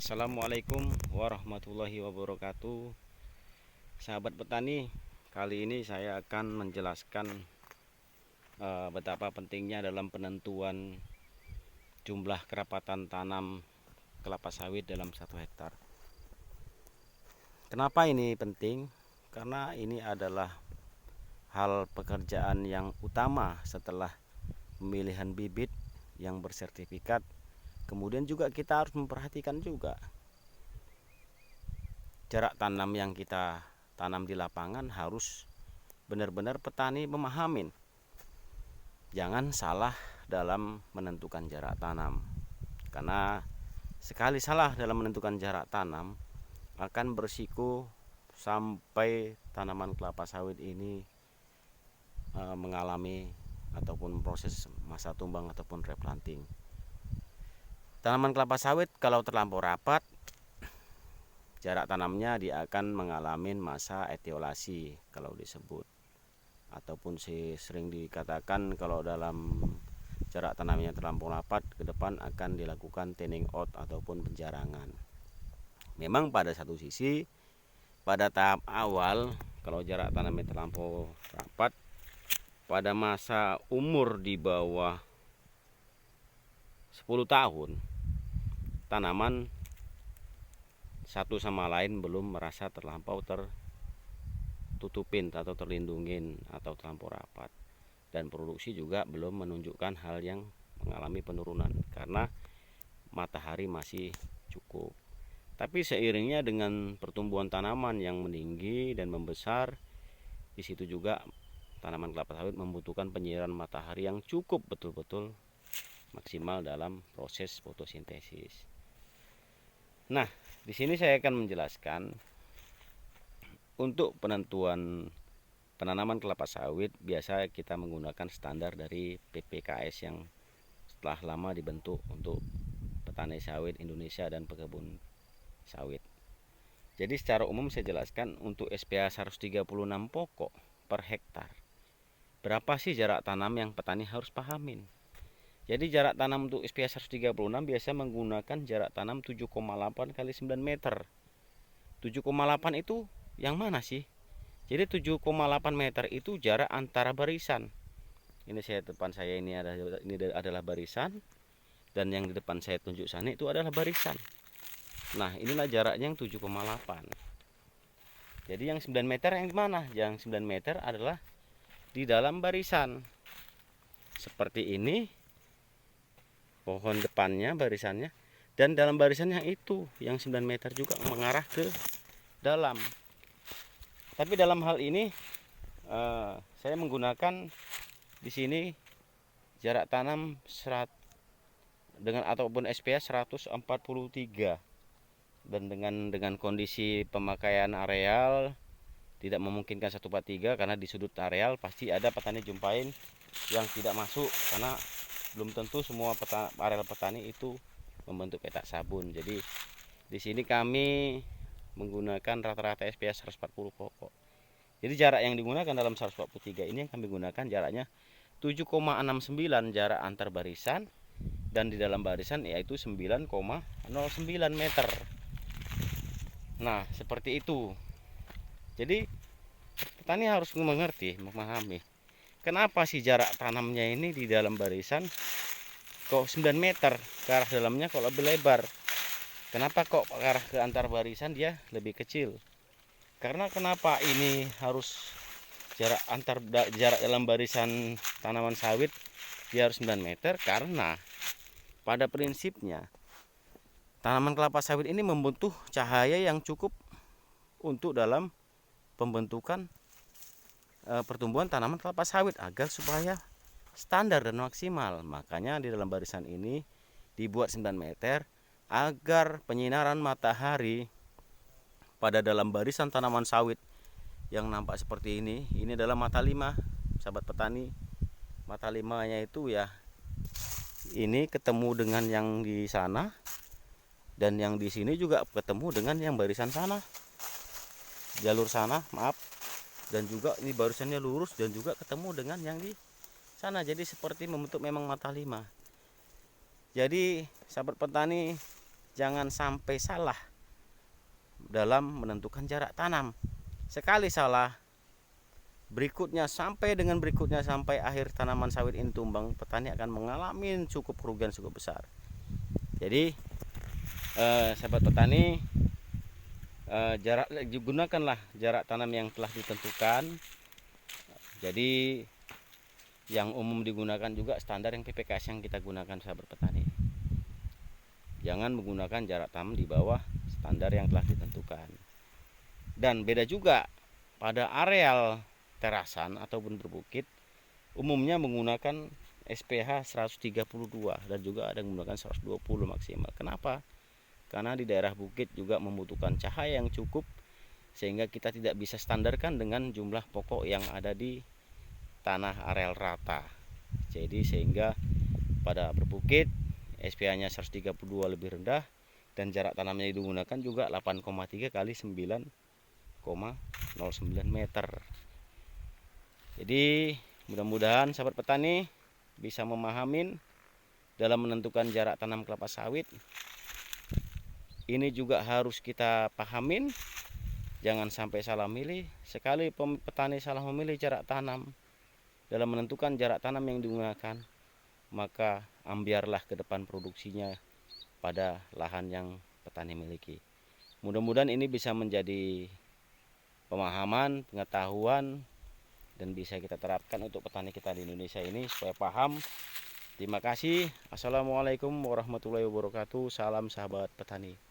Assalamualaikum warahmatullahi wabarakatuh. Sahabat petani, kali ini saya akan menjelaskan betapa pentingnya dalam penentuan jumlah kerapatan tanam kelapa sawit dalam 1 hektar. Kenapa ini penting? Karena ini adalah hal pekerjaan yang utama setelah pemilihan bibit yang bersertifikat. Kemudian juga kita harus memperhatikan juga jarak tanam yang kita tanam di lapangan harus benar-benar petani memahamin. Jangan salah dalam menentukan jarak tanam. Karena sekali salah dalam menentukan jarak tanam akan berisiko sampai tanaman kelapa sawit ini mengalami ataupun proses masa tumbang ataupun replanting. Tanaman kelapa sawit kalau terlampau rapat, jarak tanamnya dia akan mengalami masa etiolasi kalau disebut, ataupun sering dikatakan kalau dalam jarak tanamnya terlampau rapat, ke depan akan dilakukan thinning out ataupun penjarangan. Memang pada satu sisi pada tahap awal kalau jarak tanamnya terlampau rapat, pada masa umur di bawah 10 tahun tanaman satu sama lain belum merasa terlampau tertutupin atau terlindungin atau terlampau rapat, dan produksi juga belum menunjukkan hal yang mengalami penurunan karena matahari masih cukup. Tapi seiringnya dengan pertumbuhan tanaman yang meninggi dan membesar, di situ juga tanaman kelapa sawit membutuhkan penyiaran matahari yang cukup betul-betul maksimal dalam proses fotosintesis. Nah, di sini saya akan menjelaskan untuk penentuan penanaman kelapa sawit biasa kita menggunakan standar dari PPKS yang setelah lama dibentuk untuk petani sawit Indonesia dan pekebun sawit. Jadi secara umum saya jelaskan untuk SPH 136 pokok per hektar. Berapa sih jarak tanam yang petani harus pahamin? Jadi jarak tanam untuk SPH 136 biasa menggunakan jarak tanam 7,8 kali 9 meter. 7,8 itu yang mana sih? Jadi 7,8 meter itu jarak antara barisan. Ini depan saya ini adalah barisan, dan yang di depan saya tunjuk sana itu adalah barisan. Nah, inilah jaraknya yang 7,8. Jadi yang 9 meter yang mana? Yang 9 meter adalah di dalam barisan. Seperti ini pohon depannya barisannya, dan dalam barisan yang itu yang 9 meter juga mengarah ke dalam. Tapi dalam hal ini saya menggunakan di sini jarak tanam dengan ataupun SPH 143, dan dengan kondisi pemakaian areal tidak memungkinkan 143 karena di sudut areal pasti ada petani jumpain yang tidak masuk karena belum tentu semua areal petani itu membentuk petak sabun. Jadi di sini kami menggunakan rata-rata SPH 140 pokok. Jadi jarak yang digunakan dalam 143 ini yang kami gunakan jaraknya 7,69 jarak antar barisan, dan di dalam barisan yaitu 9,09 meter. Nah, seperti itu. Jadi petani harus mengerti, memahami kenapa sih jarak tanamnya ini di dalam barisan kok 9 meter, ke arah dalamnya kok lebih lebar. Kenapa kok ke arah ke antar barisan dia lebih kecil? Karena kenapa ini harus jarak dalam barisan tanaman sawit dia harus 9 meter? Karena pada prinsipnya tanaman kelapa sawit ini membutuh cahaya yang cukup untuk dalam pembentukan pertumbuhan tanaman kelapa sawit agar supaya standar dan maksimal. Makanya di dalam barisan ini dibuat 9 meter agar penyinaran matahari pada dalam barisan tanaman sawit yang nampak seperti ini adalah mata 5, sahabat petani. Mata 5-nya itu ya ini ketemu dengan yang di sana, dan yang di sini juga ketemu dengan yang barisan sana, jalur sana, maaf. Dan juga ini barisannya lurus dan juga ketemu dengan yang di sana. Jadi seperti membentuk memang mata 5. Jadi sahabat petani, jangan sampai salah dalam menentukan jarak tanam. Sekali salah, berikutnya sampai akhir tanaman sawit ini tumbang, petani akan mengalami cukup kerugian cukup besar. Jadi sahabat petani, gunakanlah jarak tanam yang telah ditentukan. Jadi yang umum digunakan juga standar yang PPKS yang kita gunakan, sahabat petani. Jangan menggunakan jarak tanam di bawah standar yang telah ditentukan. Dan beda juga pada areal terasan ataupun berbukit, umumnya menggunakan SPH 132 dan juga ada yang menggunakan 120 maksimal. Kenapa? Karena di daerah bukit juga membutuhkan cahaya yang cukup, sehingga kita tidak bisa standarkan dengan jumlah pokok yang ada di tanah areal rata. Jadi sehingga pada berbukit SPH-nya 132 lebih rendah dan jarak tanamnya digunakan juga 8,3 kali 9,09 meter. Jadi mudah-mudahan sahabat petani bisa memahamin dalam menentukan jarak tanam kelapa sawit. Ini juga harus kita pahamin, jangan sampai salah milih. Sekali petani salah memilih jarak tanam dalam menentukan jarak tanam yang digunakan, maka ambiarlah ke depan produksinya pada lahan yang petani miliki. Mudah-mudahan ini bisa menjadi pemahaman, pengetahuan, dan bisa kita terapkan untuk petani kita di Indonesia ini supaya paham. Terima kasih. Assalamualaikum warahmatullahi wabarakatuh. Salam sahabat petani.